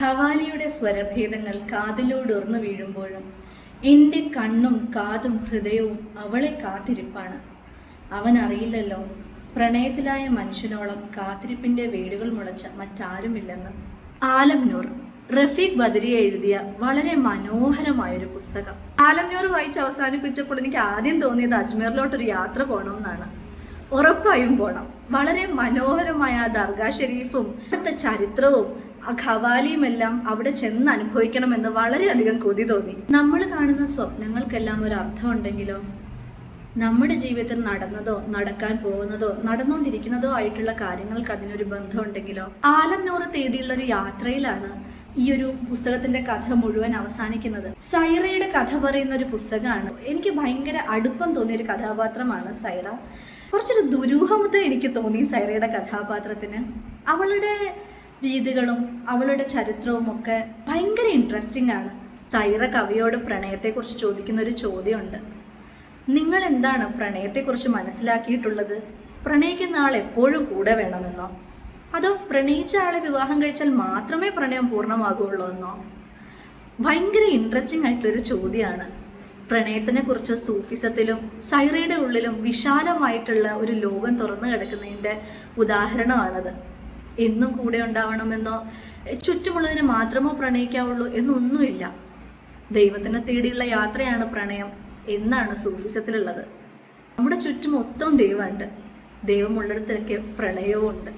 ഖവാലിയുടെ സ്വരഭേദങ്ങൾ കാതിലോടുർന്നു വീഴുമ്പോഴും എൻ്റെ കണ്ണും കാതും ഹൃദയവും അവളെ കാത്തിരിപ്പാണ്. അവൻ അറിയില്ലല്ലോ പ്രണയത്തിലായ മനുഷ്യനോളം കാത്തിരിപ്പിൻ്റെ വേരുകൾ മുളച്ച മറ്റാരുമില്ലെന്ന്. ആലം നൂർ റഫീഖ് ബദരിയ എഴുതിയ വളരെ മനോഹരമായൊരു പുസ്തകം. ആലം നൂർ വായിച്ച് അവസാനിപ്പിച്ചപ്പോൾ എനിക്ക് ആദ്യം തോന്നിയത് അജ്മീറിലോട്ടൊരു യാത്ര പോകണം എന്നാണ്. ഉറപ്പായും പോകണം. വളരെ മനോഹരമായ ആ ദർഗാ ഷെരീഫും അവിടുത്തെ ചരിത്രവും ആ ഖവാലിയുമെല്ലാം അവിടെ ചെന്ന് അനുഭവിക്കണമെന്ന് വളരെയധികം കൊതി തോന്നി. നമ്മൾ കാണുന്ന സ്വപ്നങ്ങൾക്കെല്ലാം ഒരു അർത്ഥമുണ്ടെങ്കിലോ, നമ്മുടെ ജീവിതത്തിൽ നടന്നതോ നടക്കാൻ പോകുന്നതോ നടന്നുകൊണ്ടിരിക്കുന്നതോ ആയിട്ടുള്ള കാര്യങ്ങൾക്ക് അതിനൊരു ബന്ധമുണ്ടെങ്കിലോ. ആലം നൂർ തേടിയുള്ള ഒരു യാത്രയിലാണ് ഈ ഒരു പുസ്തകത്തിന്റെ കഥ മുഴുവൻ അവസാനിക്കുന്നത്. സൈറയുടെ കഥ പറയുന്ന ഒരു പുസ്തകമാണ്. എനിക്ക് ഭയങ്കര അടുപ്പം തോന്നിയൊരു കഥാപാത്രമാണ് സൈറ. കുറച്ചൊരു ദുരൂഹമത എനിക്ക് തോന്നി സൈറയുടെ കഥാപാത്രത്തിന്. അവളുടെ രീതികളും അവളുടെ ചരിത്രവും ഒക്കെ ഭയങ്കര ഇൻട്രസ്റ്റിംഗ് ആണ്. സൈറ കവിയോട് പ്രണയത്തെക്കുറിച്ച് ചോദിക്കുന്ന ഒരു ചോദ്യമുണ്ട്. നിങ്ങൾ എന്താണ് പ്രണയത്തെക്കുറിച്ച് മനസ്സിലാക്കിയിട്ടുള്ളത്? പ്രണയിക്കുന്ന ആൾ എപ്പോഴും കൂടെ വേണമെന്നോ, അതോ പ്രണയിച്ച ആളെ വിവാഹം കഴിച്ചാൽ മാത്രമേ പ്രണയം പൂർണ്ണമാകുള്ളൂ എന്നോ? ഭയങ്കര ഇൻട്രസ്റ്റിംഗ് ആയിട്ടൊരു ചോദ്യമാണ്. പ്രണയത്തിനെ കുറിച്ച് സൂഫിസത്തിലും സൈറയുടെ ഉള്ളിലും വിശാലമായിട്ടുള്ള ഒരു ലോകം തുറന്നു കിടക്കുന്നതിൻ്റെ ഉദാഹരണമാണത്. എന്നും കൂടെ ഉണ്ടാവണമെന്നോ ചുറ്റുമുള്ളതിനെ മാത്രമോ പ്രണയിക്കാവുള്ളൂ എന്നൊന്നുമില്ല. ദൈവത്തിനെ തേടിയുള്ള യാത്രയാണ് പ്രണയം എന്നാണ് സൂഫിസത്തിലുള്ളത്. നമ്മുടെ ചുറ്റും മൊത്തം ദൈവമുണ്ട്. ദൈവമുള്ളിടത്തൊക്കെ പ്രണയവും ഉണ്ട്.